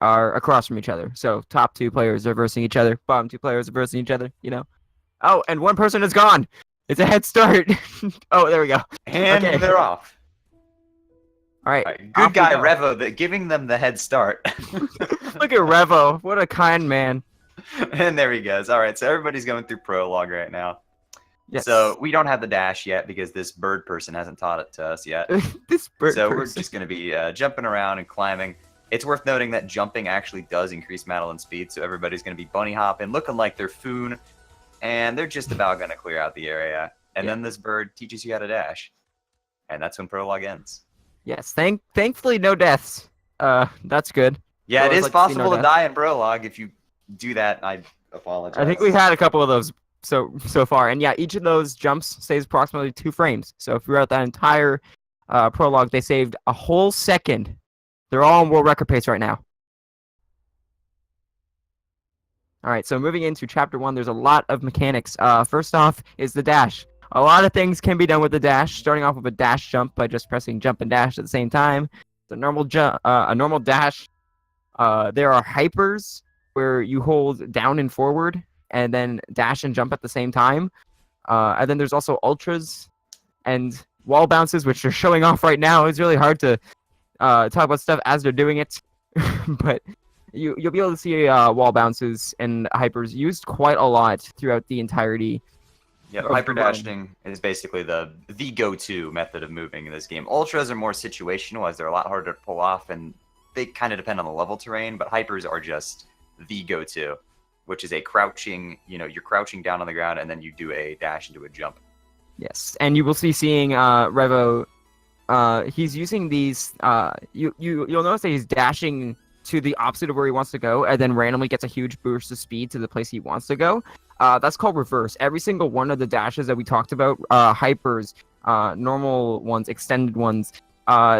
are across from each other. So top two players are versing each other, bottom two players are versing each other, you know. Oh, and one person is gone. It's a head start. Oh, there we go. And Okay. they're off. All right. All right, off good we guy go. Revo, giving them the head start. Look at Revo. What a kind man. And there he goes. All right, so everybody's going through prologue right now. Yes. So we don't have the dash yet because this bird person hasn't taught it to us yet. This bird So person. we're just going to be jumping around and climbing. It's worth noting that jumping actually does increase Madeline's speed, so everybody's going to be bunny hopping, looking like they're Foon, and they're just about going to clear out the area. And then this bird teaches you how to dash, and that's when prologue ends. Yes. Thankfully, no deaths. That's good. Yeah, I it always is like to see no possible to death. die in prologue. If you do that, I apologize. I think we've had a couple of those so far, and yeah, each of those jumps saves approximately 2 frames. So if we were at that entire prologue, they saved a whole second. They're all on world record pace right now. All right, so moving into chapter 1, there's a lot of mechanics. First off is the dash. A lot of things can be done with the dash, starting off with a dash jump by just pressing jump and dash at the same time. The normal jump, a normal dash. There are hypers where you hold down and forward and then dash and jump at the same time. And then there's also ultras and wall bounces, which are showing off right now. It's really hard to talk about stuff as they're doing it, but you'll be able to see wall bounces and hypers used quite a lot throughout the entirety. Yeah, hyper dashing is basically the go-to method of moving in this game. Ultras are more situational as they're a lot harder to pull off, and they kind of depend on the level terrain, but hypers are just the go-to, which is a crouching, you're crouching down on the ground and then you do a dash into a jump. Yes, and you will seeing Revo, he's using these, you'll notice that he's dashing to the opposite of where he wants to go, and then randomly gets a huge boost of speed to the place he wants to go. That's called reverse. Every single one of the dashes that we talked about, hypers, normal ones, extended ones,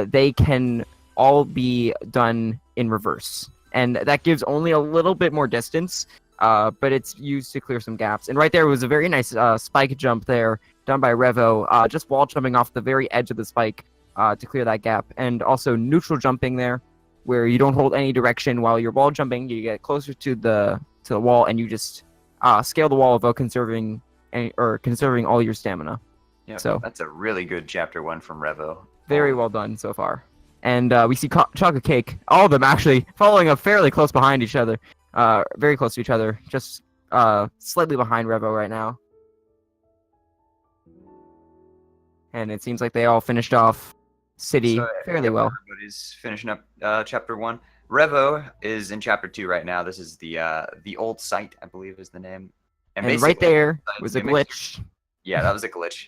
they can all be done in reverse. And that gives only a little bit more distance, but it's used to clear some gaps. And right there was a very nice spike jump there done by Revo, just wall jumping off the very edge of the spike to clear that gap. And also neutral jumping there, where you don't hold any direction while you're wall jumping. You get closer to the wall and you just scale the wall without conserving all your stamina. Yeah, so that's a really good chapter 1 from Revo. Very well done so far. And we see Chocolate Cake, all of them actually following up fairly close behind each other, very close to each other, just slightly behind Revo right now. And it seems like they all finished off City fairly well. Everybody's finishing up chapter 1. Revo is in chapter 2 right now. This is the old site, I believe is the name. And right there was a glitch. Yeah, that was a glitch.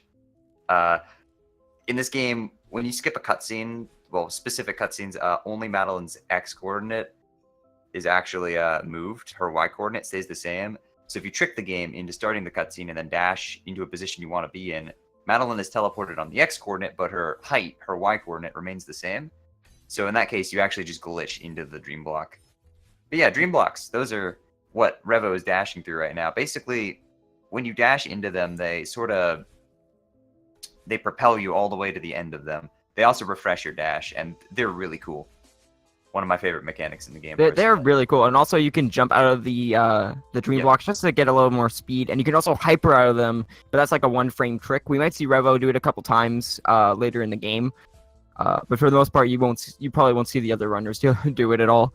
In this game, when you skip a cutscene, well, specific cutscenes, only Madeline's X coordinate is actually moved. Her Y coordinate stays the same. So if you trick the game into starting the cutscene and then dash into a position you want to be in, Madeline is teleported on the X coordinate, but her height, her Y coordinate, remains the same. So in that case, you actually just glitch into the dream block. But yeah, dream blocks, those are what Revo is dashing through right now. Basically, when you dash into them, they propel you all the way to the end of them. They also refresh your dash, and they're really cool. One of my favorite mechanics in the game. They're really cool, and also you can jump out of the dream blocks just to get a little more speed, and you can also hyper out of them, but that's like a 1-frame trick. We might see Revo do it a couple times later in the game, but for the most part, you probably won't see the other runners do it at all.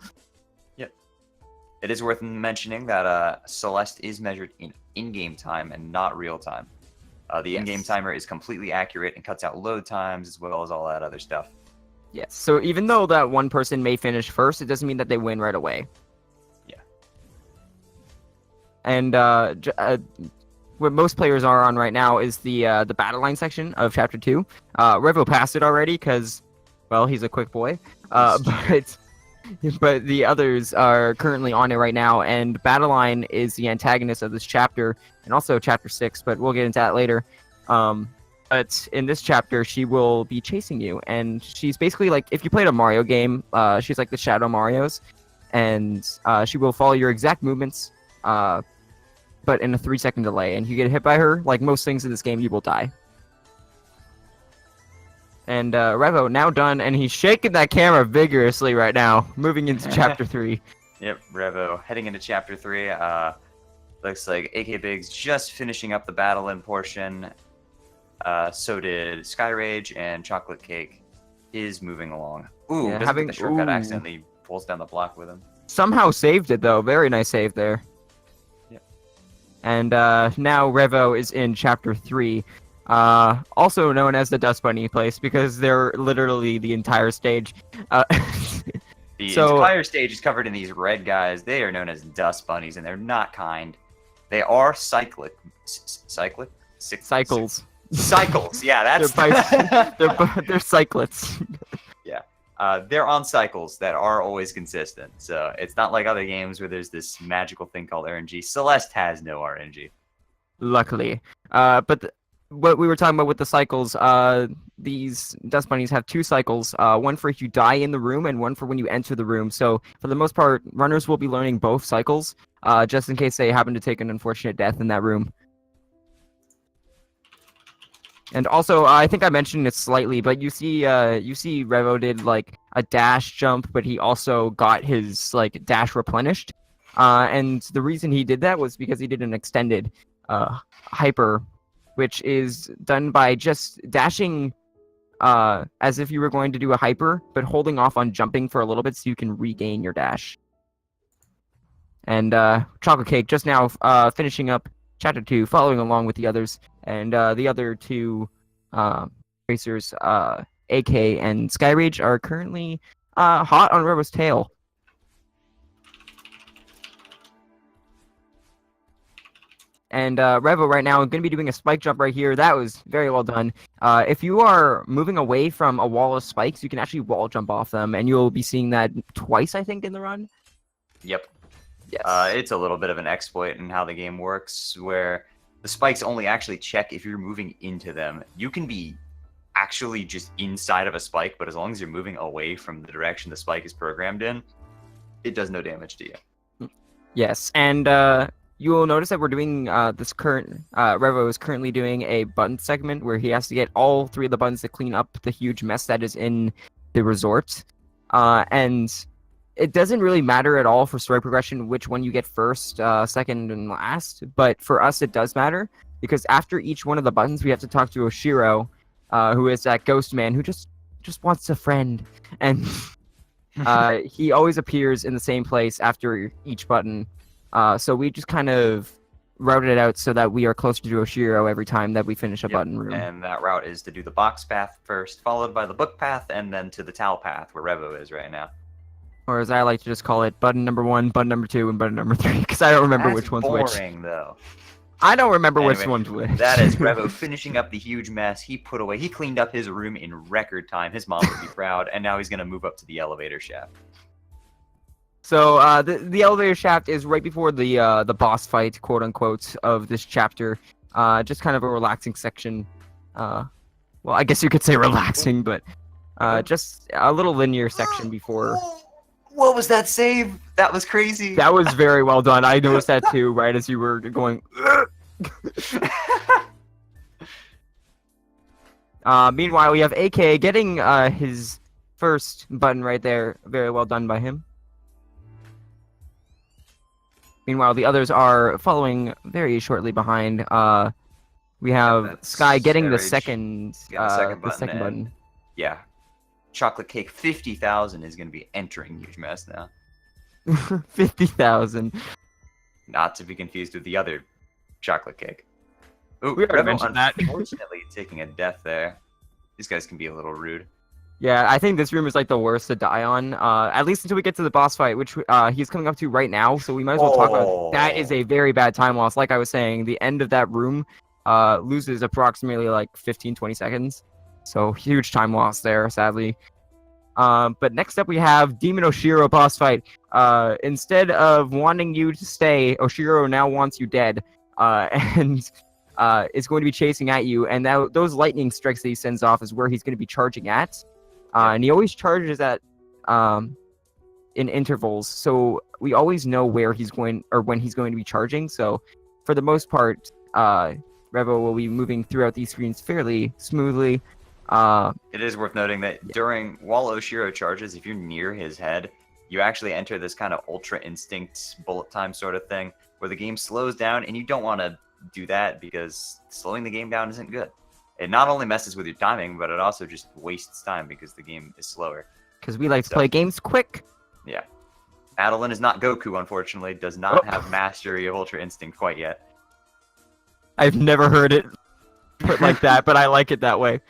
Yep. It is worth mentioning that Celeste is measured in in-game time and not real time. The in-game timer is completely accurate and cuts out load times as well as all that other stuff. Yes, so even though that one person may finish first, it doesn't mean that they win right away. Yeah. And what most players are on right now is the battle line section of Chapter 2. Revo passed it already because, well, he's a quick boy. But the others are currently on it right now, and Battleline is the antagonist of this chapter, and also Chapter 6, but we'll get into that later. But in this chapter, she will be chasing you, and she's basically like, if you played a Mario game, she's like the Shadow Marios, and she will follow your exact movements, but in a 3-second delay, and if you get hit by her, like most things in this game, you will die. And Revo now done, and he's shaking that camera vigorously right now, moving into chapter 3. Yep, Revo heading into chapter 3. Looks like akbiggs just finishing up the battle in portion. So did Skyrage, and Chocolate Cake is moving along. Ooh, Yeah, doesn't get the shortcut ooh. accidentally pulls down the block with him. Somehow saved it though. Very nice save there. Yep. And now Revo is in chapter 3, also known as the Dust Bunny place because they're literally the entire stage. The So- entire stage is covered in these red guys. They are known as dust bunnies, and they're not kind. They are cyclic. Cyclic? Cycles. Cycles. Yeah, that's. They're cyclists. They're on cycles that are always consistent. So it's not like other games where there's this magical thing called RNG. Celeste has no RNG. Luckily. But what we were talking about with the cycles, these dust bunnies have 2 cycles, one for if you die in the room and one for when you enter the room. So for the most part, runners will be learning both cycles, just in case they happen to take an unfortunate death in that room. And also, I think I mentioned it slightly, but you see Revo did like a dash jump, but he also got his like dash replenished. And the reason he did that was because he did an extended hyper, which is done by just dashing as if you were going to do a hyper, but holding off on jumping for a little bit so you can regain your dash. And Chocolate Cake just now finishing up chapter 2, following along with the others, and the other 2 racers, AK and Skyrage, are currently hot on Revo's tail. And Revo right now is going to be doing a spike jump right here. That was very well done. If you are moving away from a wall of spikes, you can actually wall jump off them, and you'll be seeing that twice, I think, in the run. Yep. Yes. It's a little bit of an exploit in how the game works, where the spikes only actually check if you're moving into them. You can be actually just inside of a spike, but as long as you're moving away from the direction the spike is programmed in, it does no damage to you. Yes, and you will notice that we're doing this current Revo is currently doing a button segment where he has to get all 3 of the buttons to clean up the huge mess that is in the resort, and it doesn't really matter at all for story progression which one you get first, second, and last, but for us it does matter because after each one of the buttons we have to talk to Oshiro, who is that ghost man who just wants a friend, and he always appears in the same place after each button. So we just kind of routed it out so that we are closer to Oshiro every time that we finish a button room. And that route is to do the box path first, followed by the book path, and then to the towel path where Revo is right now. Or as I like to just call it, button number 1, button number 2, and button number 3, because I don't remember That's which one's boring, which. Though. I don't remember which Anyway, one's which. That is Revo finishing up the huge mess he cleaned up his room in record time. His mom would be proud, and now he's going to move up to the elevator shaft. So the elevator shaft is right before the boss fight, quote unquote, of this chapter. Just kind of a relaxing section. Well, I guess you could say relaxing, but just a little linear section before. What was that save? That was crazy. That was very well done. I noticed that too, right as you were going. Meanwhile, we have AK getting his first button right there. Very well done by him. Meanwhile, the others are following very shortly behind. We have that's Sky getting the Savage. second, Got the second button. Yeah. chocolatecake50000 is going to be entering huge mess now. 50,000. Not to be confused with the other chocolate cake. Ooh, We already Rebel mentioned that. unfortunately taking a death there. These guys can be a little rude. Yeah, I think this room is like the worst to die on. At least until we get to the boss fight, which he's coming up to right now. So we might as well talk about it. That is a very bad time loss. Like I was saying, the end of that room loses approximately like 15-20 seconds. So huge time loss there, sadly. But next up we have Demon Oshiro boss fight. Instead of wanting you to stay, Oshiro now wants you dead. And is going to be chasing at you. And those lightning strikes that he sends off is where he's going to be charging at. And he always charges at in intervals, so we always know where he's going or when he's going to be charging. So for the most part, Revo will be moving throughout these screens fairly smoothly. It is worth noting that while Oshiro charges, if you're near his head, you actually enter this kind of ultra instinct bullet time sort of thing where the game slows down, and you don't want to do that because slowing the game down isn't good. It not only messes with your timing, but it also just wastes time because the game is slower. Because we like to play games quick. Yeah. Adeline is not Goku, unfortunately. Does not have mastery of Ultra Instinct quite yet. I've never heard it put like that, but I like it that way.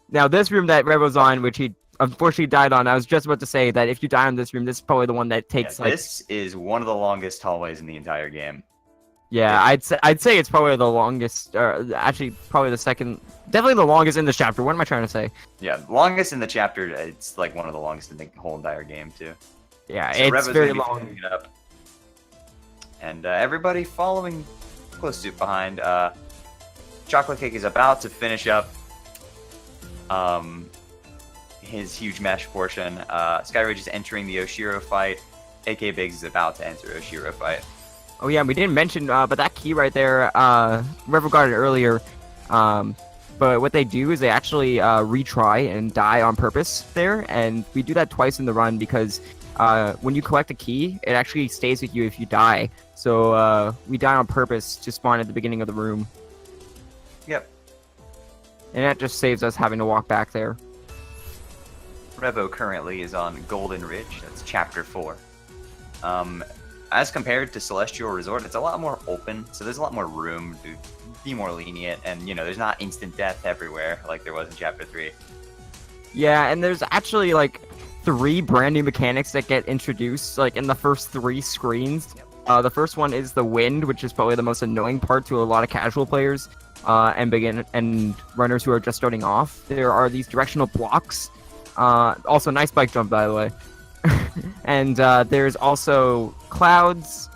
Now, this room that Revo's on, which he unfortunately died on, I was just about to say that if you die on this room, this is probably the one that takes This is one of the longest hallways in the entire game. Yeah, I'd say it's probably the longest, actually probably the second, definitely the longest in the chapter. What am I trying to say? Yeah, longest in the chapter. It's like one of the longest in the whole entire game too. Yeah, so it's Revo's very gonna be long. finishing it up. And everybody following close to behind. Chocolate Cake is about to finish up his huge mesh portion. Skyrage is entering the Oshiro fight. akbiggs is about to enter Oshiro fight. Oh yeah, we didn't mention, but that key right there, Revo got it earlier. But what they do is they actually retry and die on purpose there, and we do that twice in the run because when you collect a key, it actually stays with you if you die. So we die on purpose to spawn at the beginning of the room. Yep. And that just saves us having to walk back there. Revo currently is on Golden Ridge. That's Chapter 4. As compared to Celestial Resort, it's a lot more open, so there's a lot more room to be more lenient, and there's not instant death everywhere like there was in Chapter 3. Yeah, and there's actually like 3 brand new mechanics that get introduced like in the first 3 screens. The first one is the wind, which is probably the most annoying part to a lot of casual players and runners who are just starting off. There are these directional blocks. Also, nice bike jump, by the way. And there's also clouds,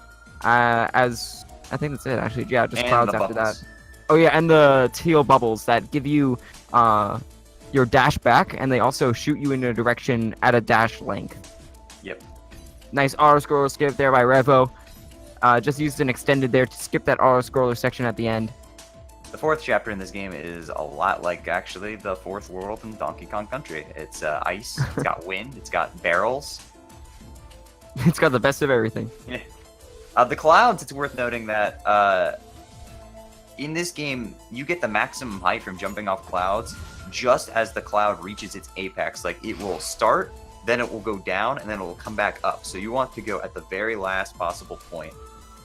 as I think that's it, actually. Yeah, just and clouds after that. Oh yeah, and the teal bubbles that give you your dash back, and they also shoot you in a direction at a dash length. Yep. Nice auto-scroller skip there by Revo. Just used an extended there to skip that auto-scroller section at the end. The 4th chapter in this game is a lot like, actually, the 4th world in Donkey Kong Country. It's ice, it's got wind, it's got barrels. It's got the best of everything. Yeah. The clouds, it's worth noting that in this game, you get the maximum height from jumping off clouds just as the cloud reaches its apex. Like, it will start, then it will go down, and then it will come back up. So you want to go at the very last possible point.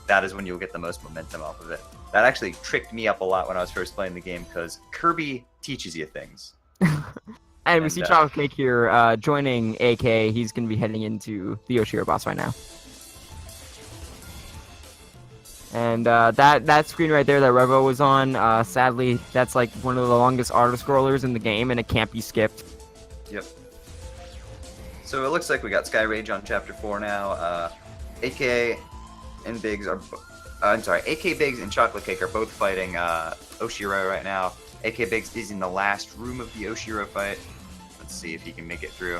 That is when you'll get the most momentum off of it. That actually tricked me up a lot when I was first playing the game, because Kirby teaches you things. And we see Chocolate Cake here joining AK. He's going to be heading into the Oshiro boss right now. And that screen right there that Revo was on, sadly, that's like one of the longest auto-scrollers in the game, and it can't be skipped. Yep. So it looks like we got Skyrage on Chapter 4 now. AK and Biggs are... akbiggs and Chocolate Cake are both fighting Oshiro right now. akbiggs is in the last room of the Oshiro fight. Let's see if he can make it through.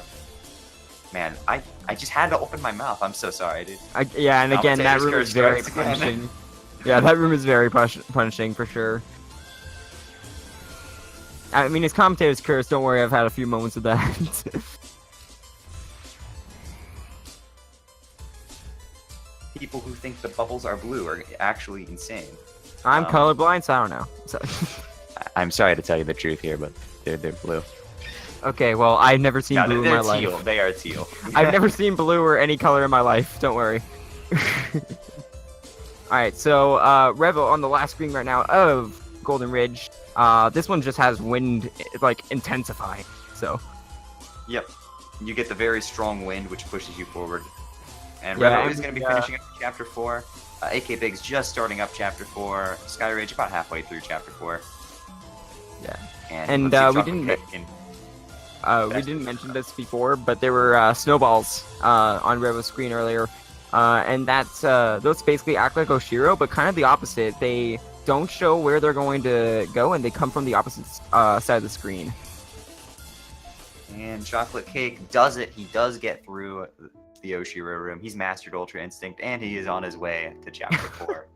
Man, I just had to open my mouth. I'm so sorry, dude. Yeah, and again, that room is very punishing. Yeah, that room is very punishing for sure. I mean, his commentator's curse. Don't worry, I've had a few moments of that. People who think the bubbles are blue are actually insane. I'm colorblind, so I don't know. So. I'm sorry to tell you the truth here, but they're blue. Okay, well, I've never seen blue in my life. Teal. They are teal. I've never seen blue or any color in my life. Don't worry. Alright, so Revo on the last screen right now of Golden Ridge. This one just has wind, like, intensify. So. Yep. You get the very strong wind, which pushes you forward. And Revo is going to be finishing up Chapter 4. akbiggs just starting up Chapter 4. Skyrage about halfway through Chapter 4. Yeah. And we didn't mention this before, but there were snowballs on Revo's screen earlier. And that's those basically act like Oshiro, but kind of the opposite. They don't show where they're going to go, and they come from the opposite side of the screen. And Chocolate Cake does it. He does get through the Oshiro room. He's mastered Ultra Instinct, and he is on his way to Chapter 4.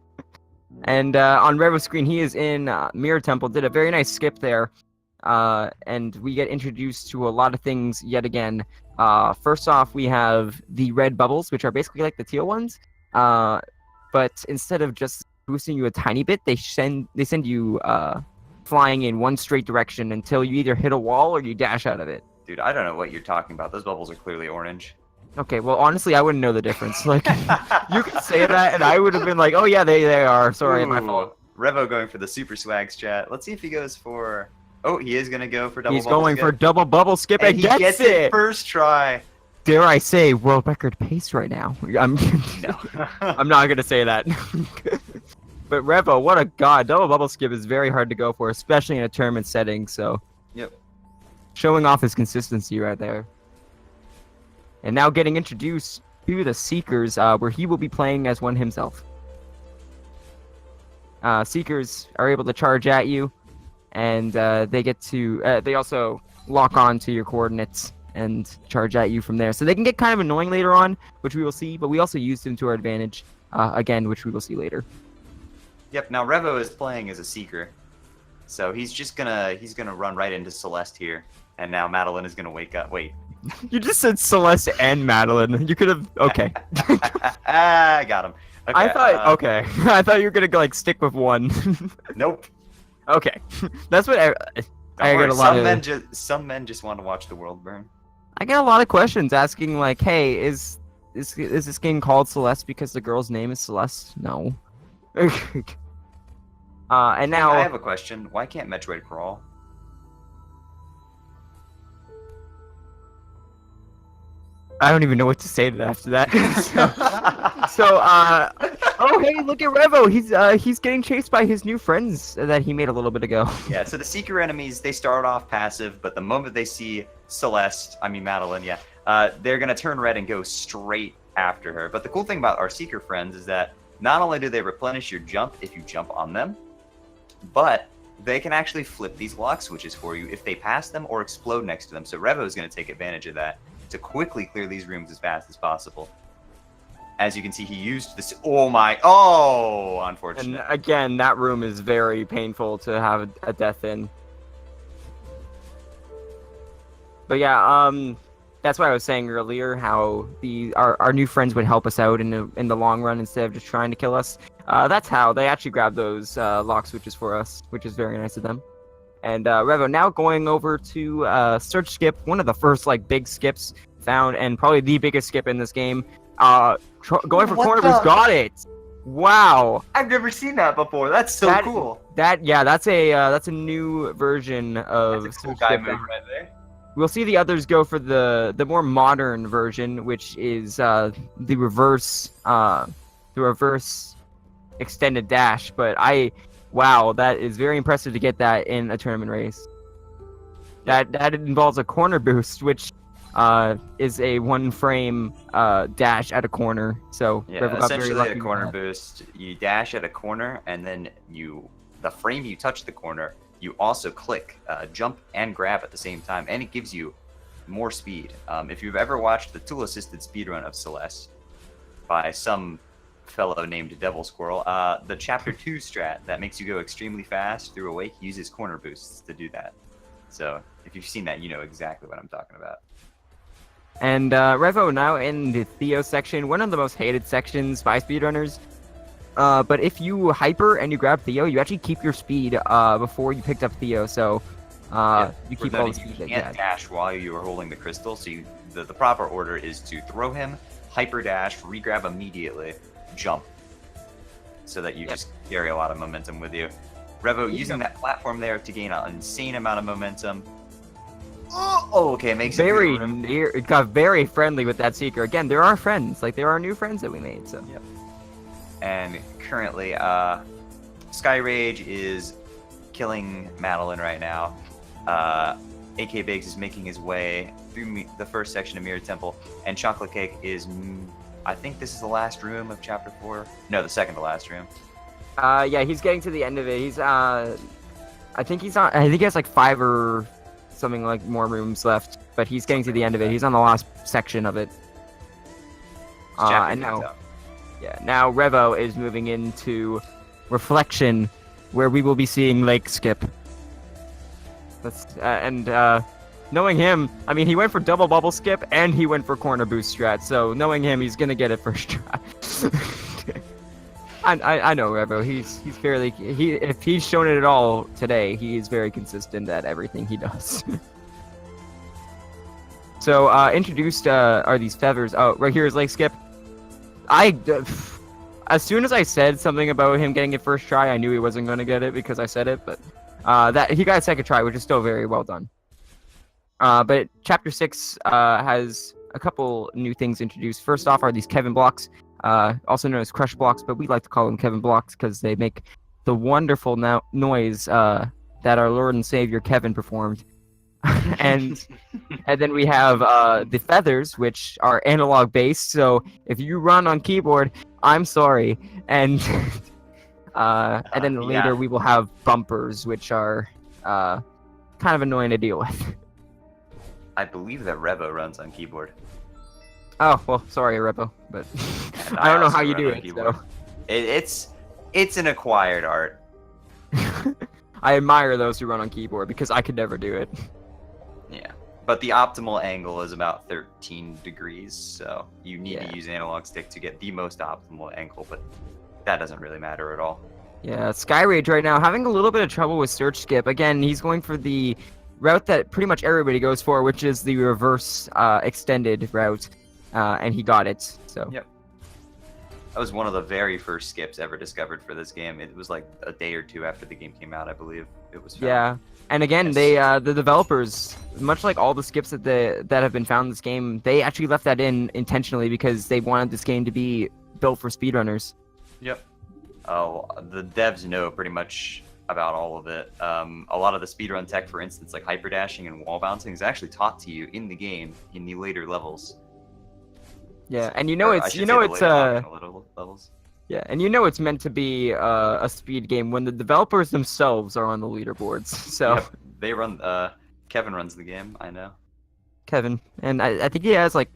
And on Revo's screen, he is in Mirror Temple. Did a very nice skip there. and we get introduced to a lot of things yet again. First off, we have the red bubbles, which are basically like the teal ones. But instead of just boosting you a tiny bit, they send you flying in one straight direction until you either hit a wall or you dash out of it. Dude, I don't know what you're talking about. Those bubbles are clearly orange. Okay, well, honestly, I wouldn't know the difference. Like, you could say that, and I would have been like, "Oh yeah, they are." Sorry, my fault. Revo going for the super swags chat. Let's see if he goes for. Oh, he is gonna go for double. He's going for double bubble skip and he gets it first try. Dare I say, world record pace right now? I'm No. I'm not gonna say that. But Revo, what a god! Double bubble skip is very hard to go for, especially in a tournament setting. So. Yep. Showing off his consistency right there. And now getting introduced to the Seekers, where he will be playing as one himself. Seekers are able to charge at you, and they get to they also lock on to your coordinates and charge at you from there. So they can get kind of annoying later on, which we will see, but we also used them to our advantage, again, which we will see later. Yep, now Revo is playing as a Seeker. So he's gonna run right into Celeste here. And now Madeline is gonna wake up. Wait. You just said Celeste and Madeline. You could have. Okay. I got him. Okay, I thought. Okay. I thought you were gonna like stick with one. Nope. Okay. That's what I Don't get a worry, lot of. some men just want to watch the world burn. I get a lot of questions asking like, "Hey, is this game called Celeste because the girl's name is Celeste?" No. And now I have a question. Why can't Metroid crawl? I don't even know what to say to that after that. Oh hey, look at Revo. He's getting chased by his new friends that he made a little bit ago. Yeah, so the Seeker enemies, they start off passive, but the moment they see Madeline, they're gonna turn red and go straight after her. But the cool thing about our Seeker friends is that not only do they replenish your jump if you jump on them, but they can actually flip these lock switches for you if they pass them or explode next to them. So Revo is going to take advantage of that to quickly clear these rooms as fast as possible. As you can see, he used this. Oh, unfortunate. And again, that room is very painful to have a death in. But yeah, that's why I was saying earlier how our new friends would help us out in the long run instead of just trying to kill us. That's how they actually grabbed those lock switches for us, which is very nice of them. And Revo now going over to search skip, one of the first like big skips found, and probably the biggest skip in this game. Going for corner boost, got it. Wow, I've never seen that before. That's so cool. That's a new version of That's a cool guy move right there. We'll see the others go for the more modern version, which is the reverse extended dash. But wow, that is very impressive to get that in a tournament race. That involves a corner boost, which is a one frame dash at a corner. So yeah, essentially a corner boost. You dash at a corner, and then the frame you touch the corner, you also click jump and grab at the same time, and it gives you more speed. If you've ever watched the tool-assisted speedrun of Celeste by some fellow named Devil Squirrel, the Chapter 2 strat that makes you go extremely fast through a wake uses corner boosts to do that. So if you've seen that, you know exactly what I'm talking about. And Revo now in the Theo section, one of the most hated sections by speedrunners. But if you hyper and you grab Theo, you actually keep your speed before you picked up Theo. So you keep all the speed. You can't dash while you are holding the crystal. So the proper order is to throw him, hyper dash, re-grab immediately, jump, so that you just carry a lot of momentum with you. Revo using that platform there to gain an insane amount of momentum. Oh, okay, makes it got very friendly with that Seeker. Again, there are friends, like there are new friends that we made. So. Yep. And currently, Skyrage is killing Madeline right now. akbiggs is making his way through the first section of Mirror Temple, and Chocolate Cake is, I think this is the last room of Chapter 4. No, the second to last room. Yeah, he's getting to the end of it. He's, I think he has like 5 or something like more rooms left, but he's getting to the end of it. He's on the last section of it. And now. Yeah, now Revo is moving into Reflection, where we will be seeing Lake Skip. Knowing him, I mean, he went for double bubble skip and he went for corner boost strat. So knowing him, he's gonna get it first try. I know Revo. He's fairly if he's shown it at all today, he is very consistent at everything he does. So introduced are these feathers. Oh, right here is leg skip. As soon as I said something about him getting it first try, I knew he wasn't going to get it because I said it. But that he got a second try, which is still very well done. But Chapter 6 has a couple new things introduced. First off are these Kevin blocks, also known as crush blocks, but we like to call them Kevin blocks because they make the wonderful noise that our Lord and Savior Kevin performed. and then we have the feathers, which are analog based. So if you run on keyboard, I'm sorry. And then later we will have bumpers, which are kind of annoying to deal with. I believe that Revo runs on keyboard. Oh well, sorry, Repo, but I don't know how you do it. So. It's an acquired art. I admire those who run on keyboard because I could never do it. Yeah, but the optimal angle is about 13 degrees, so you need to use analog stick to get the most optimal angle, but that doesn't really matter at all. Yeah, Skyrage right now having a little bit of trouble with search skip. Again, he's going for the route that pretty much everybody goes for, which is the reverse extended route, and he got it. So. Yep. That was one of the very first skips ever discovered for this game. It was like a day or two after the game came out, I believe. It was found. Yeah. And again, they the developers, much like all the skips that have been found in this game, they actually left that in intentionally because they wanted this game to be built for speedrunners. Yep. Oh, the devs know pretty much about all of it. A lot of the speedrun tech, for instance, like hyperdashing and wall bouncing, is actually taught to you in the game in the later levels. Yeah, and levels. Yeah, and it's meant to be a speed game when the developers themselves are on the leaderboards. So yep, they run. Kevin runs the game. I know. Kevin, and I think he has like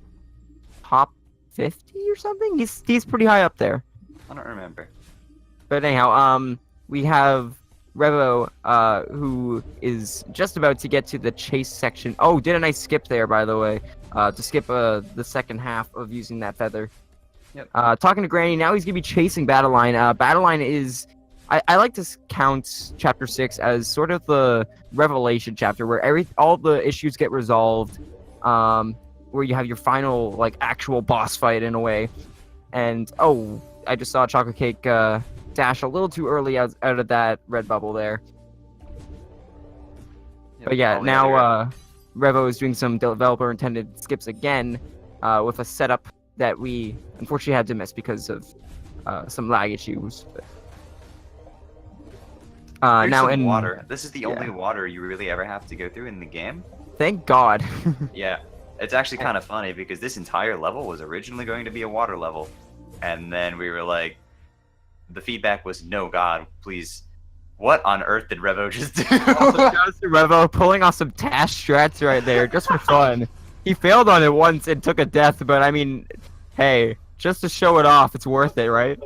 top 50 or something. He's pretty high up there. I don't remember. But anyhow, we have Revo, who is just about to get to the chase section. Oh, did a nice skip there, by the way, to skip the second half of using that feather. Yep. Talking to Granny, now he's going to be chasing Battleline. Battleline is... I like to count Chapter 6 as sort of the Revelation chapter, where all the issues get resolved, where you have your final, like, actual boss fight in a way. And, oh, I just saw Chocolate Cake dash a little too early out of that red bubble there. Yep, but yeah, now Revo is doing some developer-intended skips again with a setup that we unfortunately had to miss because of some lag issues. Now in water. This is the only water you really ever have to go through in the game. Thank God. Yeah, it's actually kind of funny because this entire level was originally going to be a water level, and then we were like, the feedback was, no, God, please. What on earth did Revo just do? Also, shout to Revo pulling off some Tash strats right there just for fun. He failed on it once and took a death, but I mean, hey, just to show it off, it's worth it, right?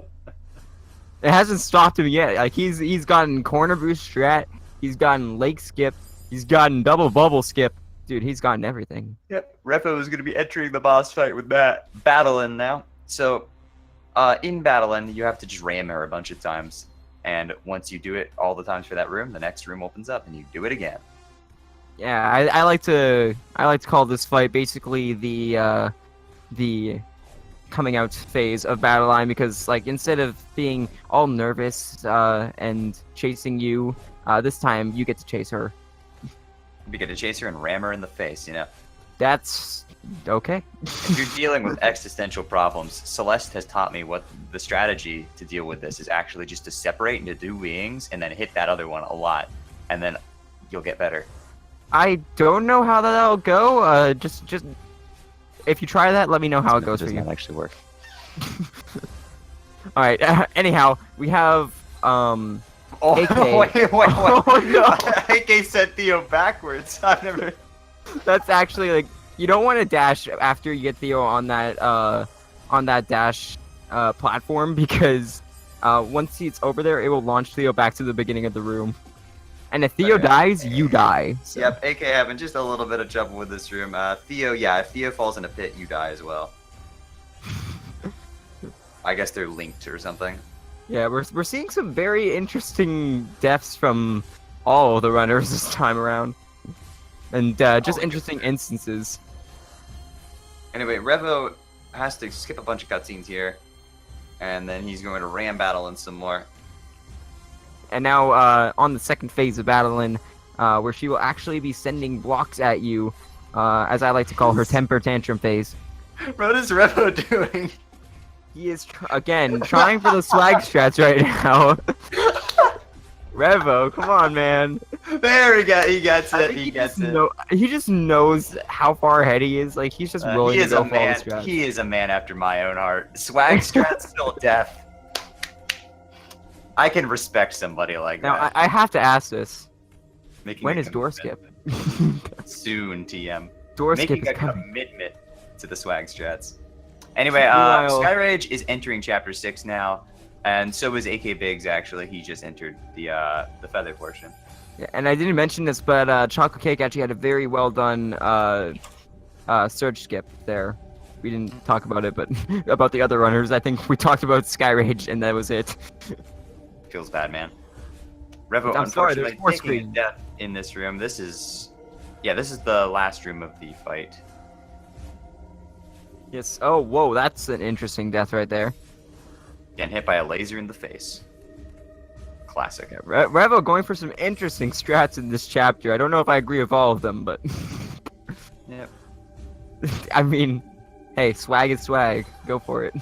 It hasn't stopped him yet. Like he's gotten corner boost strat, he's gotten lake skip, he's gotten double bubble skip. Dude, he's gotten everything. Yep, Revo is going to be entering the boss fight with that Battlein now. So, in Battlein, you have to just ram her a bunch of times, and once you do it all the times for that room, the next room opens up, and you do it again. Yeah, I like to call this fight basically the coming out phase of Battleline, because like instead of being all nervous and chasing you, this time you get to chase her. You get to chase her and ram her in the face, you know. That's okay. If you're dealing with existential problems, Celeste has taught me what the strategy to deal with this is actually just to separate into two wings and then hit that other one a lot, and then you'll get better. I don't know how that'll go. Just if you try that, let me know how it goes for you. It does not actually work. All right. Anyhow, we have AK. Wait. Oh, no. AK sent Theo backwards. I've never. That's actually like you don't want to dash after you get Theo on that dash platform, because once it's over there, it will launch Theo back to the beginning of the room. And if Theo dies, you die. So. Yep, AK having just a little bit of trouble with this room. Theo, yeah, if Theo falls in a pit, you die as well. I guess they're linked or something. Yeah, we're seeing some very interesting deaths from all of the runners this time around. And just interesting instances. Anyway, Revo has to skip a bunch of cutscenes here. And then he's going to ram battle in some more. And now on the second phase of battling, where she will actually be sending blocks at you, as I like to call her temper tantrum phase. What is Revo doing? He is, again, trying for the swag strats right now. Revo, come on, man. There he gets it. He gets it. He just knows how far ahead he is. Like, he's just willing to go for all the strats. He is a man after my own heart. Swag strats still death. I can respect somebody like now, that. I have to ask this. When is door skip? Soon, TM. Door skip Making is a coming. commitment to the swag strats. Anyway, Meanwhile- Skyrage is entering Chapter 6 now, and so is akbiggs, actually. He just entered the feather portion. Yeah, and I didn't mention this, but Chocolate Cake actually had a very well done surge skip there. We didn't talk about it, but about the other runners, I think we talked about Skyrage, and that was it. Feels bad, man. Revo, I'm sorry, there's unfortunately, more taking a screen. death in this room. This is the last room of the fight. Yes. Oh, whoa, that's an interesting death right there. Getting hit by a laser in the face. Classic. Yeah, Revo going for some interesting strats in this chapter. I don't know if I agree with all of them, but Yep. I mean, hey, swag is swag. Go for it.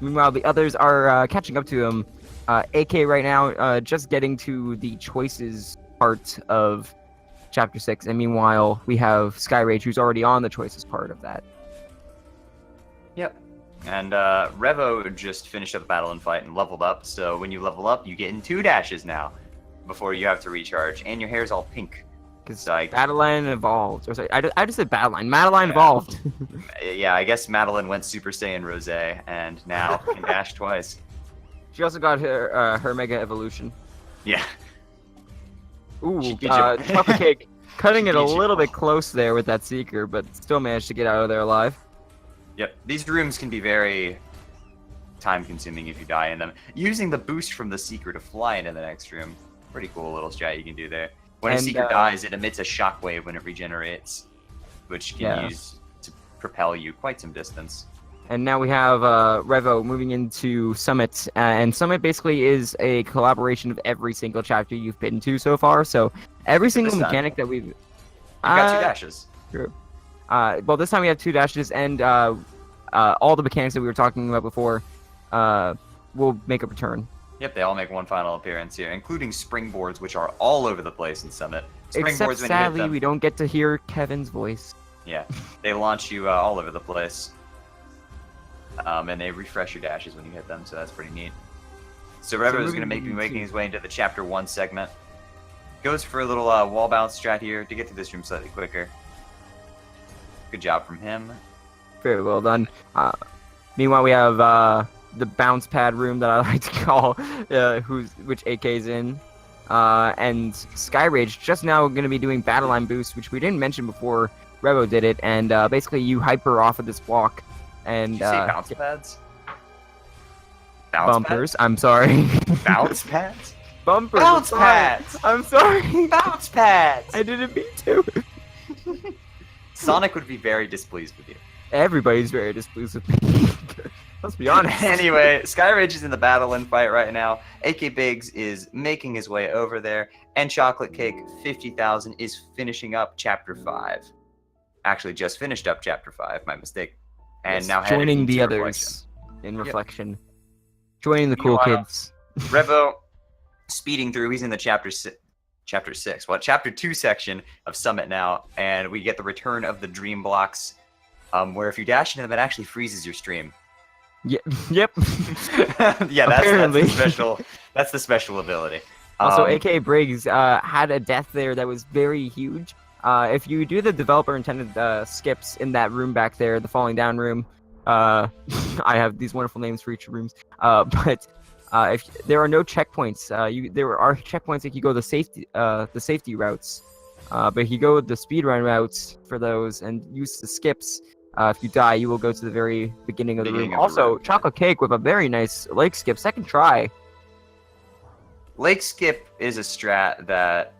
Meanwhile, the others are catching up to him. AK right now, just getting to the choices part of Chapter 6, and meanwhile, we have Skyrage, who's already on the choices part of that. Yep. And Revo just finished up the battle and fight and leveled up. So when you level up, you get in 2 dashes now before you have to recharge, and your hair's all pink. Because Like- Battleline evolved. Or sorry, I just said Battleline. Madeline evolved. Yeah, I guess Madeline went Super Saiyan Rose, and now can dash twice. She also got her Mega Evolution. Yeah. Ooh, She did Chocolate Cake cutting it a did you- little bit close there with that Seeker, but still managed to get out of there alive. Yep. These rooms can be very time-consuming if you die in them. Using the boost from the Seeker to fly into the next room. Pretty cool little strat you can do there. When a And, Seeker dies, it emits a shockwave when it regenerates, which can use to propel you quite some distance. And now we have Revo moving into Summit, and Summit basically is a collaboration of every single chapter you've been to so far. So every single time. mechanic that we've... You got 2 dashes. True. Well, this time we have 2 dashes, and all the mechanics that we were talking about before will make a return. Yep, they all make one final appearance here, including springboards, which are all over the place in Summit. Springboards, Except when you hit sadly, them, we don't get to hear Kevin's voice. yeah, they launch you all over the place. And they refresh your dashes when you hit them, so that's pretty neat. So Revo is going to be making his way into the Chapter 1 segment. Goes for a little wall bounce strat here to get to this room slightly quicker. Good job from him. Very well done. Meanwhile, we have the bounce pad room that I like to call, which AK's in. And Skyrage just now going to be doing Battle Line Boost, which we didn't mention before Revo did it. And basically, you hyper off of this block. And Did you say bounce pads? bumpers. I'm sorry. Bounce pads? Bumpers. Bounce I'm sorry. pads! I'm sorry. Bounce pads! I didn't mean to. Sonic would be very displeased with you. Everybody's very displeased with me. Let's be honest. Anyway, Skyrage is in the battle and fight right now. akbiggs is making his way over there, and chocolatecake50000 is finishing up Chapter 5. Actually, just finished up Chapter 5, my mistake. And Yes, now headed joining into the Reflection. others in reflection. Joining the cool Meanwhile- kids. Revo speeding through. He's in the Chapter 2 section of Summit now, and we get the return of the Dream Blocks, where if you dash into them, it actually freezes your stream. Yep. Yeah, that's Apparently. the special. That's the special ability. Also, AK Briggs had a death there that was very huge. If you do the developer intended skips in that room back there, the falling down room, I have these wonderful names for each rooms. But if there are no checkpoints, there are checkpoints if you go the safety routes. But if you go the speedrun routes for those and use the skips, if you die, you will go to the very beginning of the room. Also, chocolate cake with a very nice lake skip, second try. Lake skip is a strat that,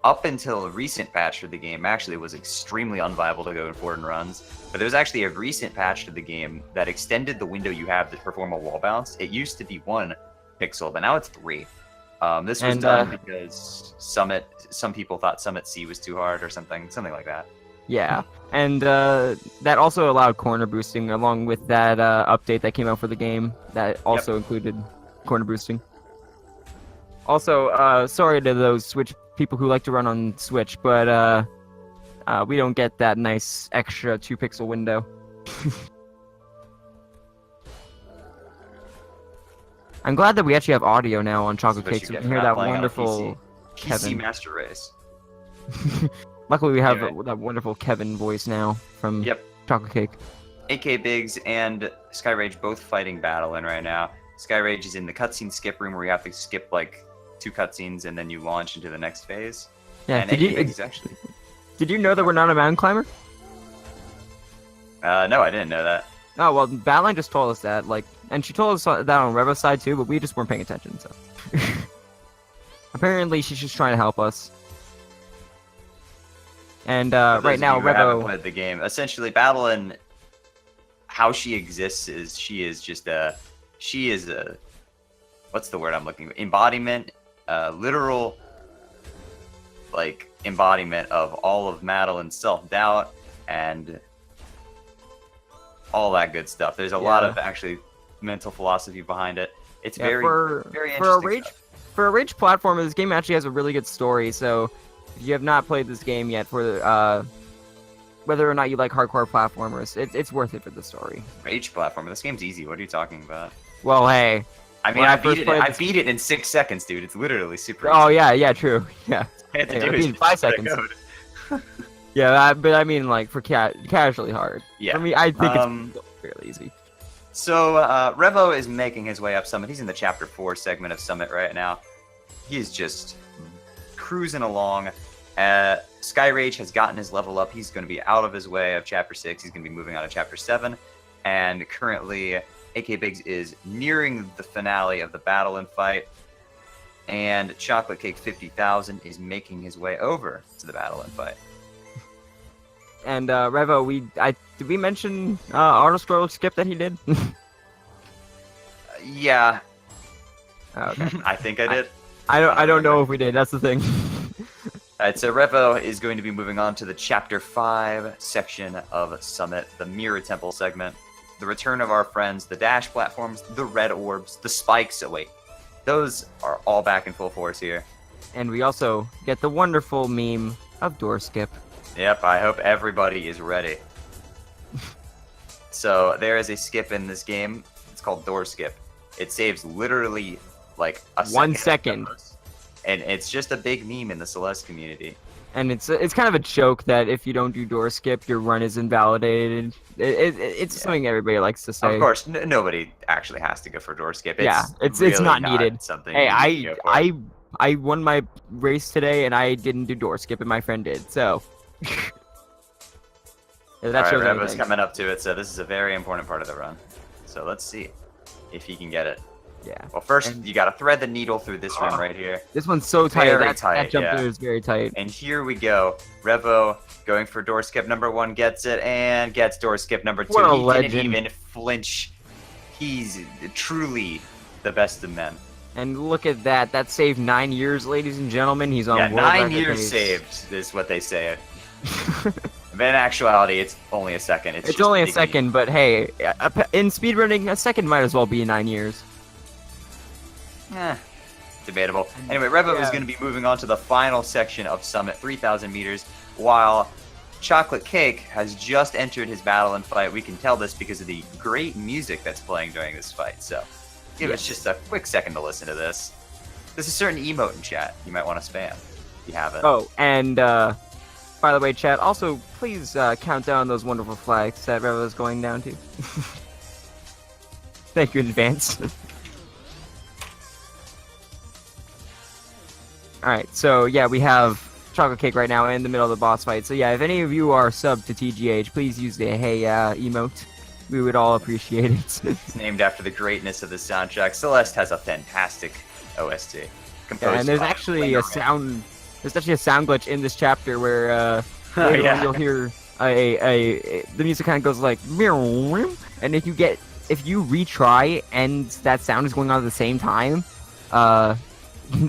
up until a recent patch for the game, actually was extremely unviable to go in forward runs. But there's actually a recent patch to the game that extended the window you have to perform a wall bounce. It used to be 1 pixel, but now it's 3. This was done because some people thought Summit C was too hard or something like that. Yeah, and that also allowed corner boosting along with that update that came out for the game that also included corner boosting. Also, sorry to those Switch people who like to run on Switch, but we don't get that nice extra 2 pixel window. I'm glad that we actually have audio now on Chocolate Cake, so we can hear that wonderful PC Master Race. Luckily, we have that wonderful Kevin voice now from Chocolate Cake. akbiggs and Skyrage both fighting battling right now. Skyrage is in the cutscene skip room where you have to skip like 2 cutscenes and then you launch into the next phase. Yeah, and akbiggs actually. Did you know that we're not a mountain climber? No, I didn't know that. Oh well, Battleline just told us that, and she told us that on Revo's side too, but we just weren't paying attention. So apparently, she's just trying to help us. And right now, Revo haven't played the game. Essentially, Battleline, how she exists is she is a what's the word I'm looking for? Embodiment, literal, embodiment of all of Madeline's self-doubt and all that good stuff. There's a lot of actually mental philosophy behind it. It's very interesting for a Rage platformer. This game actually has a really good story. So if you have not played this game yet, for whether or not you like hardcore platformers, it's worth it for the story. Rage platformer. This game's easy. What are you talking about? Well, hey. I mean, I beat it in 6 seconds, dude. It's literally super easy. Oh yeah, true. Yeah. I had to do it in 5 seconds. Yeah, but I mean, for casually hard. Yeah. For me, I think it's fairly easy. So, Revo is making his way up Summit. He's in the Chapter 4 segment of Summit right now. He's just cruising along. Skyrage has gotten his level up. He's going to be out of his way of Chapter 6. He's going to be moving on to Chapter 7. And currently, akbiggs is nearing the finale of the battle and fight. And chocolatecake50000 is making his way over to the battle and fight. And Revo, did we mention auto scroll skip that he did? Yeah. Okay. I think I did. I don't know if we did. That's the thing. Alright, so Revo is going to be moving on to the Chapter 5 section of Summit, the Mirror Temple segment. The return of our friends, the dash platforms, the red orbs, the spikes. Oh wait, those are all back in full force here. And we also get the wonderful meme of door skip. Yep, I hope everybody is ready. So there is a skip in this game. It's called door skip. It saves literally like a 1 second. And it's just a big meme in the Celeste community. And it's kind of a joke that if you don't do door skip, your run is invalidated. It's something everybody likes to say. Of course, nobody actually has to go for door skip. It's really not needed. Something hey, I won my race today and I didn't do door skip and my friend did. So that's right, Revo's coming up to it. So this is a very important part of the run. So let's see if he can get it. Yeah. Well, first you got to thread the needle through this room right here. This one's so tight. That jump yeah. through is very tight. And here we go. Revo going for door skip number 1, gets it, and gets door skip number 2. What a he legend. Didn't even flinch. He's truly the best of men. And look at that. That saved 9 years, ladies and gentlemen. He's on world 9 years saved is what they say. But in actuality, it's only a second. It's only a second, but hey, in speedrunning, a second might as well be 9 years. Debatable. Anyway, Revo is going to be moving on to the final section of Summit, 3,000 meters, while Chocolate Cake has just entered his battle and fight. We can tell this because of the great music that's playing during this fight. So give us just a quick second to listen to this. There's a certain emote in chat you might want to spam if you haven't. Oh, and by the way, chat, also please count down those wonderful flags that Revo is going down to. Thank you in advance. Alright, so yeah, we have Chocolate Cake right now in the middle of the boss fight. So yeah, if any of you are subbed to TGH, please use the hey emote. We would all appreciate it. It's named after the greatness of the soundtrack. Celeste has a fantastic OST. Composed Yeah, and there's by actually Linda a sound. There's actually a sound glitch in this chapter where later yeah. on you'll hear the music kind of goes like meow, and if you retry and that sound is going on at the same time,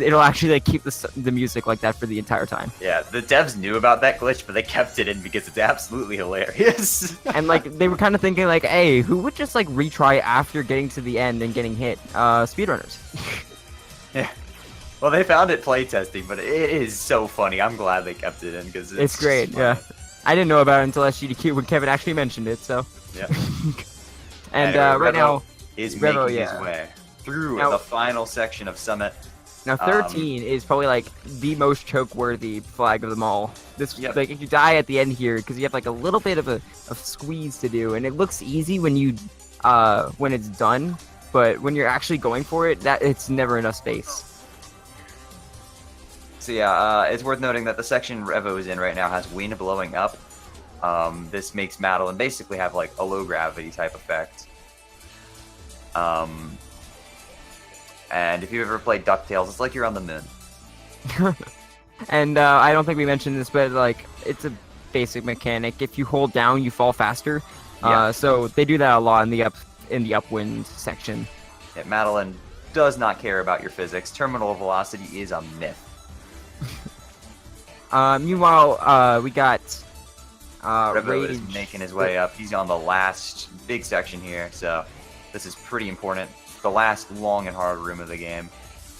it'll actually like keep the music like that for the entire time. Yeah, the devs knew about that glitch, but they kept it in because it's absolutely hilarious. And like they were kind of thinking like, hey, who would just like retry after getting to the end and getting hit? Speedrunners. Yeah. Well, they found it playtesting, but it is so funny. I'm glad they kept it in because It's great. Yeah, I didn't know about it until SGDQ when Kevin actually mentioned it. So. Yeah. And anyway, right now is Revo, making yeah. his way through Now- the final section of Summit. Now 13 is probably like the most choke-worthy flag of them all. This Yep. like if you die at the end here because you have like a little bit of a squeeze to do, and it looks easy when you when it's done, but when you're actually going for it, that it's never enough space. So yeah, it's worth noting that the section Revo is in right now has wind blowing up. This makes Madeline basically have like a low gravity type effect. And if you've ever played DuckTales, it's like you're on the moon. And I don't think we mentioned this, but like it's a basic mechanic. If you hold down, you fall faster. Yeah. So they do that a lot in the upwind section. Yeah, Madeline does not care about your physics. Terminal velocity is a myth. Meanwhile, we got Revo is Rage. making his way up. He's on the last big section here, so this is pretty important. The last long and hard room of the game.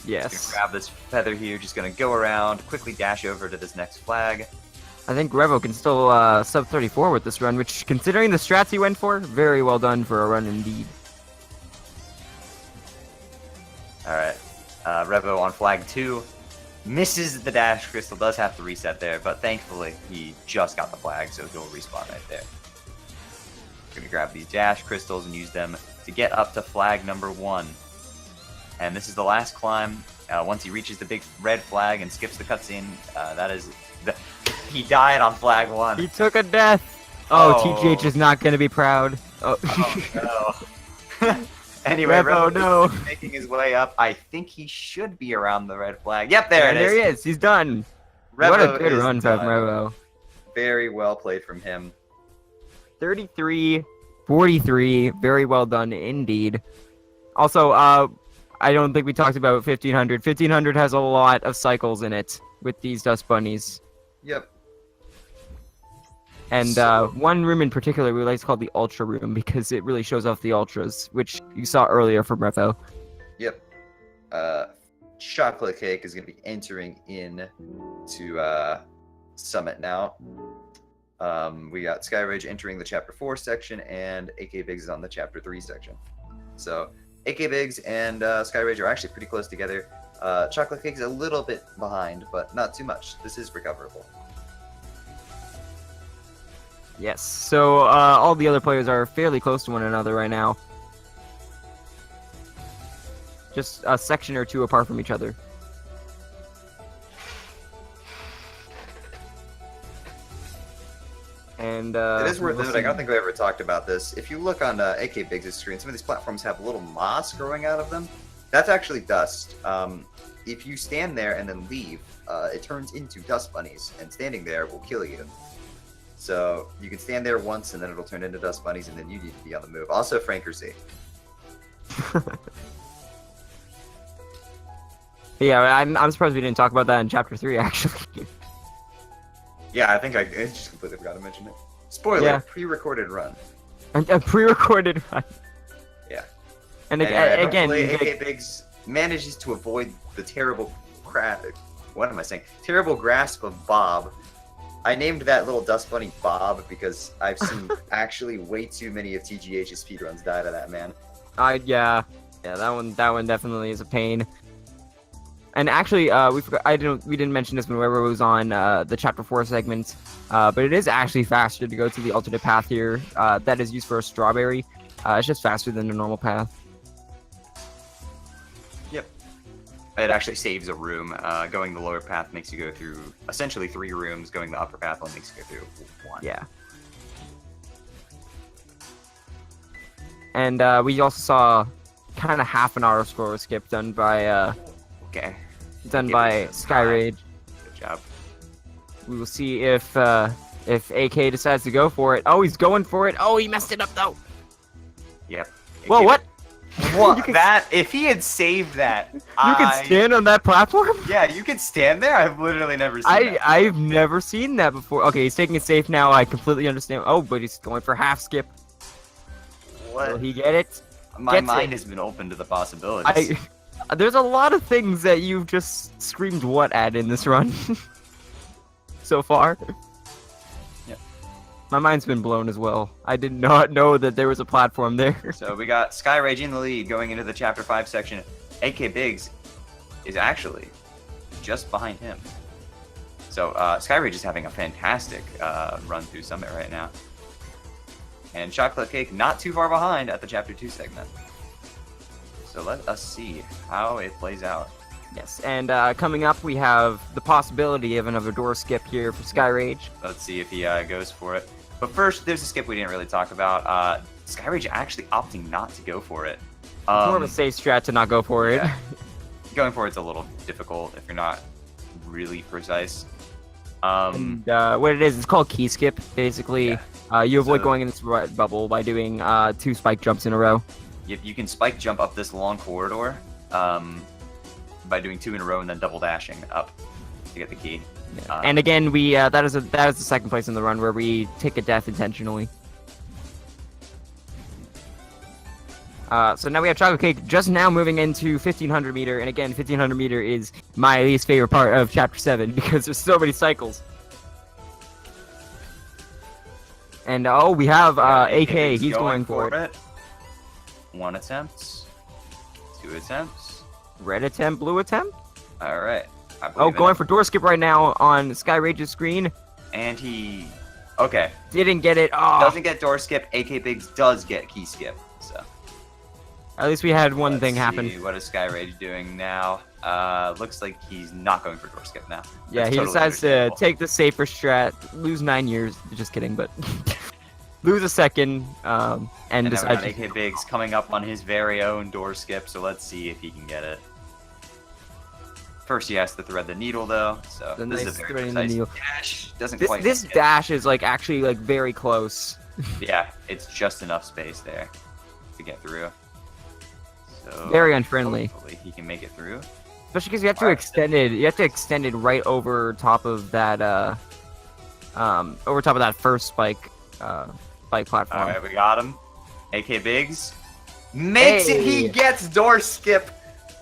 Yes. Just gonna grab this feather here, just gonna go around, quickly dash over to this next flag. I think Revo can still sub 34 with this run, which, considering the strats he went for, very well done for a run indeed. Alright, Revo on flag 2. Misses the dash crystal, does have to reset there, but thankfully he just got the flag, so he'll respawn right there. Gonna grab these dash crystals and use them to get up to flag number 1. And this is the last climb. Once he reaches the big red flag and skips the cutscene, that is he died on flag 1. He took a death! Oh, Oh. TGH is not going to be proud. Oh, Oh no. Anyway, Revo, no. is making his way up. I think he should be around the red flag. Yep, there And it is. there he is. He's done. Revo What a good is run from done. Revo. Very well played from him. 33, 43. Very well done indeed. Also, I don't think we talked about 1500. 1500 has a lot of cycles in it with these dust bunnies. Yep. And So- one room in particular we like to call the Ultra Room because it really shows off the Ultras, which you saw earlier from Revo. Yep. Chocolate Cake is going to be entering in to Summit now. We got Skyrage entering the Chapter 4 section, and akbiggs is on the Chapter 3 section. So akbiggs and Skyrage are actually pretty close together. Chocolate Cake is a little bit behind, but not too much. This is recoverable. Yes, so all the other players are fairly close to one another right now. Just a section or two apart from each other. And It is worth we'll noting, I don't see- think we ever talked about this. If you look on akbiggs' screen, some of these platforms have little moss growing out of them. That's actually dust. If you stand there and then leave, it turns into dust bunnies, and standing there will kill you. So you can stand there once, and then it'll turn into dust bunnies, and then you need to be on the move. Also, Frankersy. Yeah, I'm surprised we didn't talk about that in Chapter 3, actually. Yeah, I think I just completely forgot to mention it. Spoiler, Yeah. pre-recorded run. A pre-recorded run. Yeah. And Anyway, again, hopefully like, akbiggs manages to avoid the terrible terrible grasp of Bob. I named that little dust bunny Bob because I've seen actually way too many of TGH's speedruns die to that man. yeah, that one definitely is a pain. And actually, we didn't mention this when Weber was on the Chapter 4 segment, but it is actually faster to go to the alternate path here. That is used for a strawberry. It's just faster than the normal path. Yep. It actually saves a room. Going the lower path makes you go through essentially 3 rooms. Going the upper path only makes you go through 1. Yeah. And we also saw kind of half an auto scroll skip done by Okay. Skyrage. Good job. We will see if AK decides to go for it. Oh, he's going for it. Oh, he messed it up though. Yep. Whoa, what? What? That if he had saved that, You can stand on that platform? Yeah, you can stand there. I've literally never seen that. I've never seen that before. Okay, he's taking it safe now. I completely understand. Oh, but he's going for half skip. What? Will he get it? My mind has been open to the possibilities. There's a lot of things that you've just screamed what at in this run so far. Yep. My mind's been blown as well. I did not know that there was a platform there. So we got Skyrage in the lead going into the Chapter 5 section. akbiggs is actually just behind him. So Skyrage is having a fantastic run through Summit right now. And Chocolate Cake not too far behind at the Chapter 2 segment. So let us see how it plays out. Yes, and coming up we have the possibility of another door skip here for Skyrage. Let's see if he goes for it. But first, there's a skip we didn't really talk about. Skyrage actually opting not to go for it. It's more of a safe strat to not go for it. Yeah. Going for it's a little difficult if you're not really precise. And what it is, it's called key skip. Basically, you avoid going in this bubble by doing 2 spike jumps in a row. You can spike jump up this long corridor by doing 2 in a row and then double dashing up to get the key. Yeah. And again, we that is the second place in the run where we take a death intentionally. So now we have Chocolate Cake just now moving into 1500 meter, and again, 1500 meter is my least favorite part of Chapter 7 because there's so many cycles. And oh, we have AK. He's going for it. 1 attempt, 2 attempts, red attempt, blue attempt. All right. Oh, going for door skip right now on Skyrage's screen. And he, okay, didn't get it. Oh. Doesn't get door skip. akbiggs does get key skip. So at least we had one thing happen. What is Skyrage doing now? Looks like he's not going for door skip now. Yeah, he decides to take the safer strat, lose 9 years. Just kidding, but lose a second, and decide. akbiggs coming up on his very own door skip. So let's see if he can get it. First, he has to thread the needle, though. So this is a very precise dash. Doesn't quite. This dash is like actually like very close. Yeah, it's just enough space there to get through. So very unfriendly. Hopefully he can make it through. Especially because you have to extend it. You have to extend it right over top of that. Over top of that first spike platform. All right, we got him. akbiggs makes it. He gets door skip.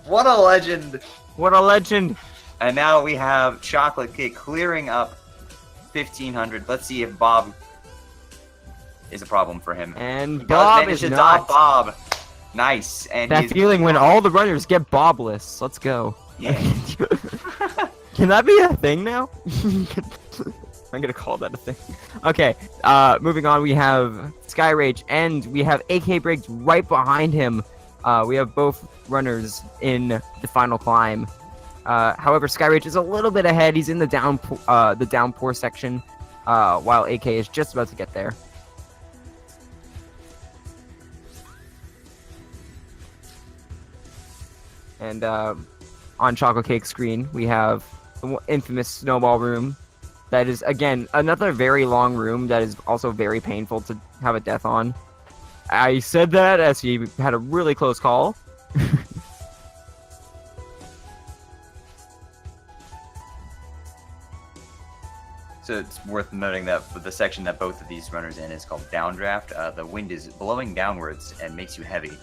What a legend. What a legend. And now we have Chocolate Cake clearing up 1500. Let's see if Bob is a problem for him. And Bob is not. Bob. Nice. And that feeling when all the runners get Bobless. Let's go. Yeah. Can that be a thing now? I'm gonna call that a thing. Okay, moving on, we have Skyrage, and we have akbiggs right behind him. We have both runners in the final climb. However, Skyrage is a little bit ahead. He's in the downpour section, while AK is just about to get there. And on Chocolate Cake's screen, we have the infamous snowball room. That is, again, another very long room that is also very painful to have a death on. I said that as he had a really close call. So it's worth noting that for the section that both of these runners in is called downdraft. The wind is blowing downwards and makes you heavy.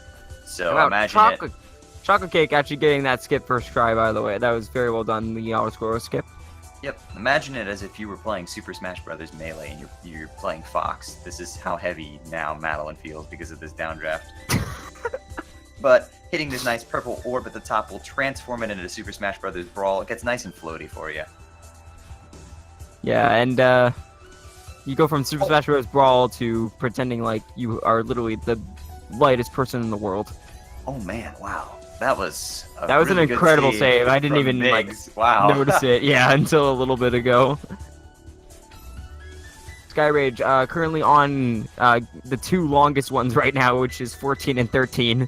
So imagine Chocolate Cake actually getting that skip first try, by the way. That was very well done, the auto score skip. Yep, imagine it as if you were playing Super Smash Bros. Melee and you're playing Fox. This is how heavy now Madeline feels because of this downdraft. But hitting this nice purple orb at the top will transform it into Super Smash Bros. Brawl. It gets nice and floaty for you. Yeah, and you go from Super Smash Bros. Brawl to pretending like you are literally the lightest person in the world. Oh man, wow. That was That was really an good incredible save. I didn't from even like Biggs. Wow. notice it. Yeah, until a little bit ago. Skyrage currently on the two longest ones right now, which is 14 and 13.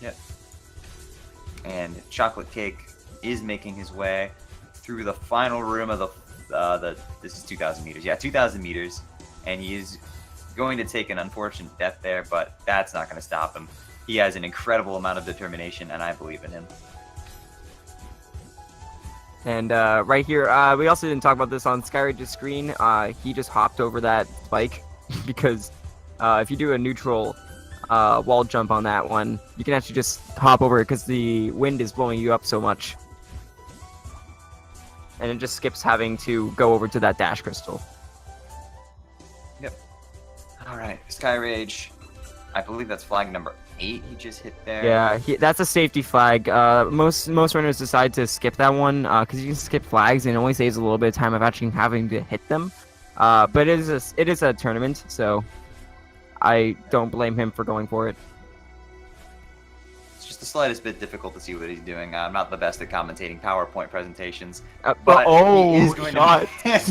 Yep. And Chocolate Cake is making his way through the final room of this is 2,000 meters. Yeah, 2,000 meters, and he is going to take an unfortunate death there, but that's not going to stop him. He has an incredible amount of determination, and I believe in him. And right here, we also didn't talk about this on Skyrage's screen. He just hopped over that spike because if you do a neutral wall jump on that one, you can actually just hop over it because the wind is blowing you up so much. And it just skips having to go over to that dash crystal. Yep. All right, Skyrage. I believe that's flag number 8 he just hit there. Yeah, that's a safety flag. Most runners decide to skip that one because you can skip flags and it only saves a little bit of time of actually having to hit them. But it is a tournament, so I don't blame him for going for it. It's just the slightest bit difficult to see what he's doing. I'm not the best at commentating PowerPoint presentations, But but oh, he is going shot. I'm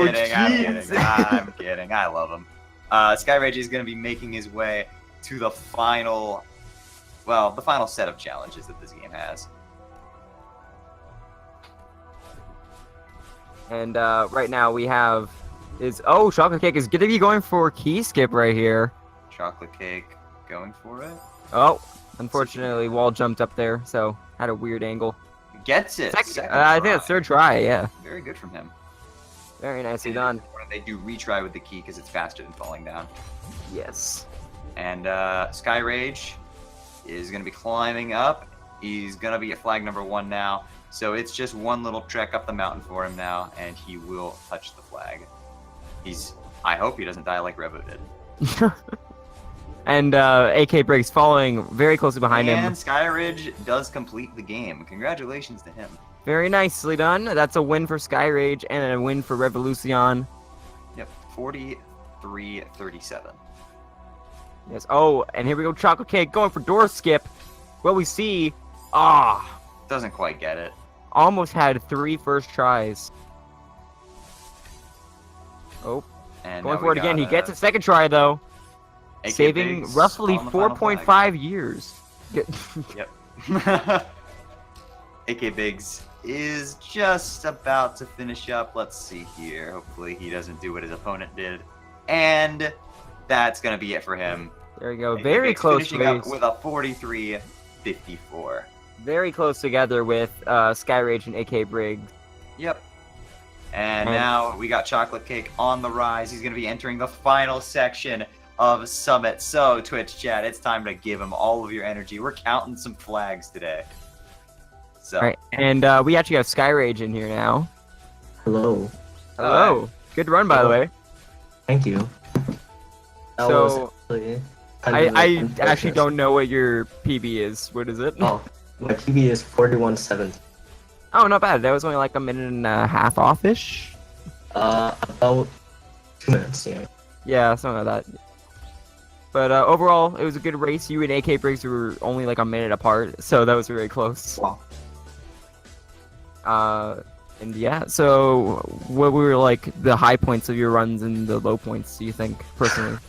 kidding. jeez. I'm kidding. I love him. Skyrage is going to be making his way to the final set of challenges that this game has. And right now we have Chocolate Cake is gonna be going for key skip right here. Chocolate Cake going for it. Oh, unfortunately, wall jumped up there, so had a weird angle. Gets it. Second I think it's try. third try. Yeah, Very good from him. very nicely done. They do retry with the key because it's faster than falling down. Yes. And Skyrage is going to be climbing up. He's going to be at flag number 1 now. So it's just one little trek up the mountain for him now, and he will touch the flag. I hope he doesn't die like Revo did. And akbiggs following very closely behind him. And Skyrage does complete the game. Congratulations to him. Very nicely done. That's a win for Skyrage and a win for Revolucion. Yep, 43-37. Yes. Oh, and here we go. Chocolate Cake going for door skip. Well, we see. Doesn't quite get it. Almost had 3 first tries. Oh, And going for it again. He gets a second try though. Saving Biggs roughly on the final 4.5 years. Yep. akbiggs is just about to finish up. Let's see here. Hopefully he doesn't do what his opponent did. And that's going to be it for him. There we go. Very close finishing up with a 43-54. Very close together with Skyrage and akbiggs. Yep. And now we got Chocolate Cake on the rise. He's going to be entering the final section of Summit. So, Twitch chat, it's time to give him all of your energy. We're counting some flags today. So. All right, and we actually have Skyrage in here now. Hello. Hello. Good run, by the way. Thank you. That So, was actually I actually don't know what your PB is. What is it? Oh, my PB is 41.7. Oh, not bad. That was only like a minute and a half off-ish. About 2 minutes, yeah. Yeah, something like that. But overall, it was a good race. You and akbiggs were only like a minute apart, so that was very close. Wow. And yeah, so what were like the high points of your runs and the low points, do you think, personally?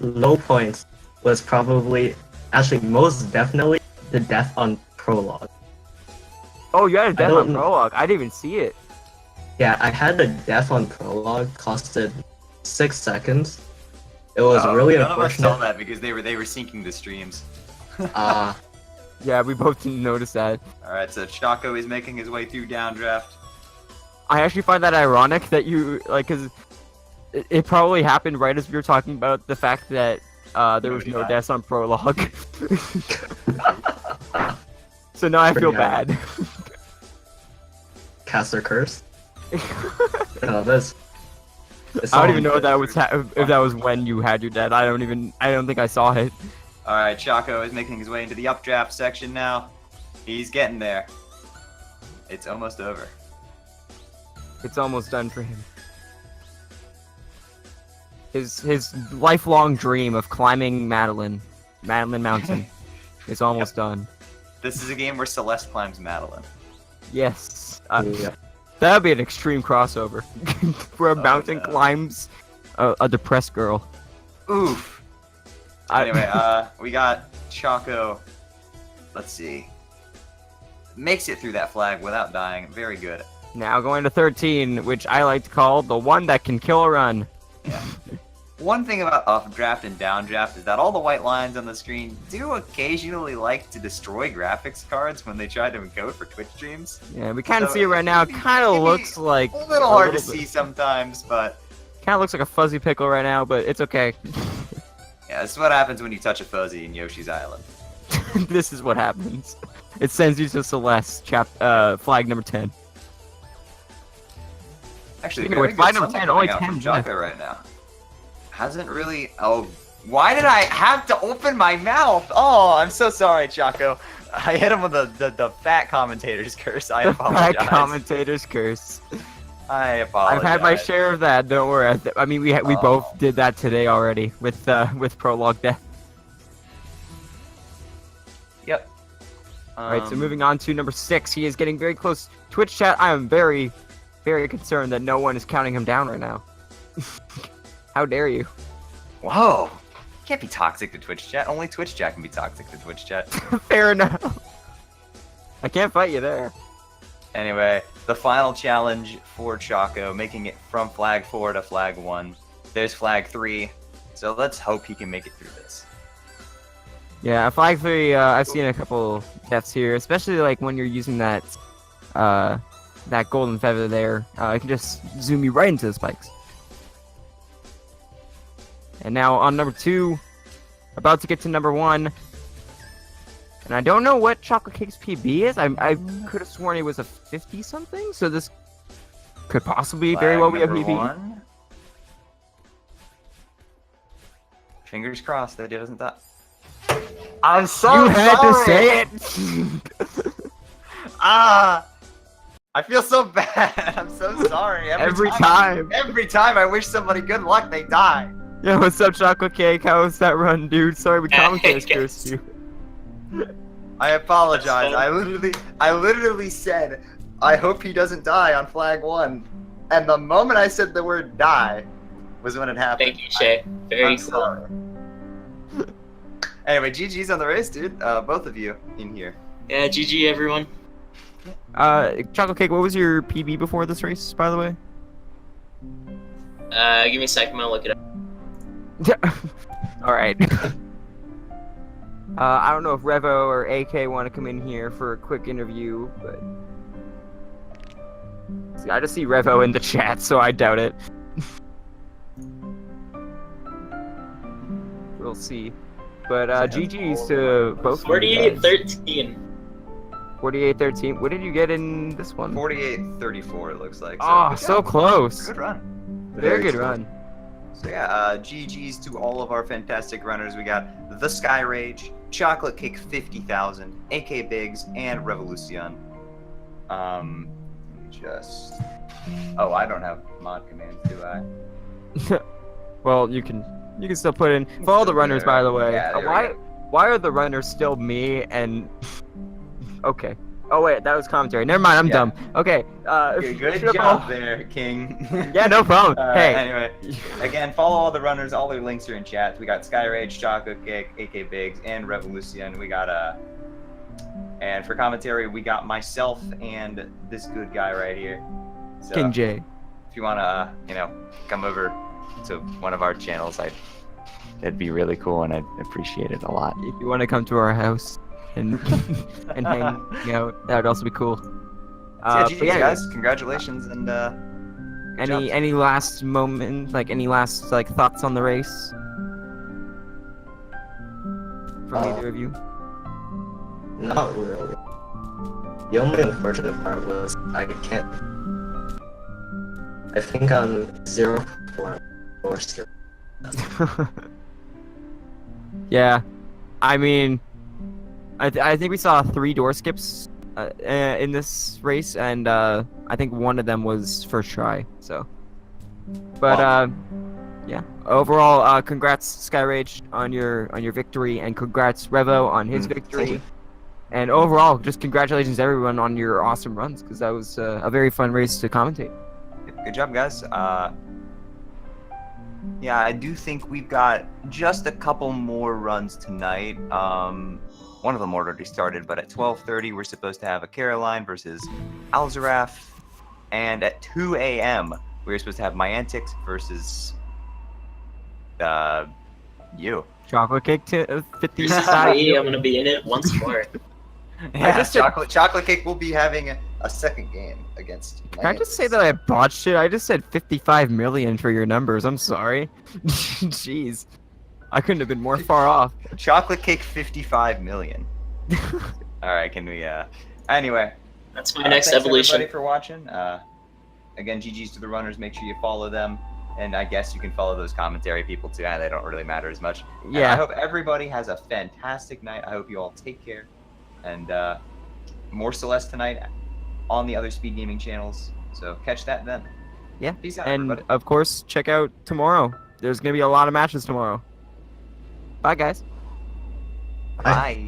Low points was probably, actually most definitely, the death on prologue. Oh, you had a death on prologue. I didn't even see it. Yeah, I had a death on prologue, costed 6 seconds. It was really none unfortunate. of us saw that because they were syncing the streams. Yeah, we both didn't notice that. Alright, so Choco is making his way through downdraft. I actually find that ironic that you, like, because it probably happened right as we were talking about the fact that there was no deaths on prologue. So now I feel bad. Caster curse? No, this. I don't even know if that was if that was when you had your death. I don't think I saw it. Alright, Choco is making his way into the updraft section now. He's getting there. It's almost over. It's almost done for him. His lifelong dream of climbing Madeline Madeline Mountain is almost done. This is a game where Celeste climbs Madeline. Yes. Yeah. That would be an extreme crossover. Where a mountain no. climbs a depressed girl. Oof. Anyway, we got Choco. Let's see. Makes it through that flag without dying. Very good. Now going to 13, which I like to call the one that can kill a run. Yeah. One thing about updraft and downdraft is that all the white lines on the screen do occasionally like to destroy graphics cards when they try to encode for Twitch streams. Yeah, we kind of So, see it right now. Kind of maybe looks like A little hard to little bit. see sometimes, but Kind of looks like a fuzzy pickle right now, but it's okay. yeah, this is what happens when you touch a fuzzy in Yoshi's Island. This is what happens. It sends you to Celeste, flag number 10. Actually, Speaking of very which, good flag number something 10, only coming out 10 from Choco right now. Hasn't really. Oh, why did I have to open my mouth? Oh, I'm so sorry, Choco. I hit him with the fat commentator's curse. I The apologize. fat commentator's curse. I apologize. I've had my share of that. Don't worry. I mean, we both did that today already with prologue death. Yep. All right. So moving on to number 6. He is getting very close. Twitch chat. I am very, very concerned that no one is counting him down right now. How dare you? Whoa. You can't be toxic to Twitch chat. Only Twitch chat can be toxic to Twitch chat. Fair enough. I can't fight you there. Anyway, the final challenge for Choco, making it from flag 4 to flag 1. There's flag 3. So let's hope he can make it through this. Yeah, flag 3. I've seen a couple deaths here, especially like when you're using that golden feather there. It can just zoom you right into the spikes. And now on number 2, about to get to number 1. And I don't know what Chocolate Cake's PB is. I could have sworn it was a 50 something. So this could possibly very well be a Flag PB. number 1. Fingers crossed that it doesn't die. I'm so You had to sorry. say it. I feel so bad. I'm so sorry. Every time. Every time I wish somebody good luck, they die. Yo, what's up, Chocolate Cake? How was that run, dude? Sorry, we commentators cursed you. I apologize. That's I literally said, I hope he doesn't die on flag 1. And the moment I said the word die was when it happened. Thank you, Shay. Very I'm cool. sorry. Anyway, GG's on the race, dude. Both of you in here. Yeah, GG everyone. Chocolate Cake, what was your PB before this race, by the way? Give me a second, I'll look it up. Alright. I don't know if Revo or AK want to come in here for a quick interview, but... See, I just see Revo in the chat, so I doubt it. We'll see. But GG's to both of you guys. 48-13. 48-13. What did you get in this one? 48-34, it looks like. Oh, good so job. close. Good run. Very good run. So yeah, GG's to all of our fantastic runners. We got the Skyrage, chocolatecake50000, akbiggs, and Revolucion. Let me just. Oh, I don't have mod commands, do I? Well, you can still put in for all the runners, by the way. Yeah, there we why are the runners still me and? Okay. Oh wait, that was commentary. Never mind, I'm Yeah. dumb. Okay. Okay, good triple- job there, King. Yeah, no problem. Hey. Anyway, again, follow all the runners. All their links are in chat. We got Skyrage, Chocolate Cake, akbiggs, and Revolucion. We got and for commentary, we got myself and this good guy right here. So, King J. if you wanna, come over to one of our channels, that'd be really cool, and I'd appreciate it a lot. If you want to come to our house and and hang out, that would also be cool. Yeah, but GG, guys, congratulations, and any last moment, like any last like thoughts on the race from either of you? Not really. The only unfortunate part was I think I'm 0 or 0. Yeah, I mean, I think we saw 3 door skips in this race, and I think one of them was first try. So, but Yeah. Overall, congrats Skyrage on your victory, and congrats Revo on his Thank victory. you. And overall, just congratulations everyone on your awesome runs, because that was a very fun race to commentate. Good job, guys. Yeah, I do think we've got just a couple more runs tonight. One of them already started, but at 12:30 we're supposed to have a Caroline versus Alzaraf, and at 2 a.m. we're supposed to have Myantix versus you. Chocolate cake to Me, 55. I'm gonna be in it once more. Yeah, just said- chocolate cake will be having a second game against. Can I just say that I botched it? I just said 55 million for your numbers. I'm sorry. Jeez. I couldn't have been more far off. Chocolate cake 55 million. All right, can we? Anyway. That's my next Thanks evolution. everybody for watching. Again, GG's to the runners. Make sure you follow them, and I guess you can follow those commentary people too. They don't really matter as much. And I Yeah. hope everybody has a fantastic night. I hope you all take care, and more Celeste tonight on the other speed gaming channels. So catch that then. Yeah. Peace out, And everybody. of course, check out tomorrow. There's gonna be a lot of matches tomorrow. Bye, guys. Bye.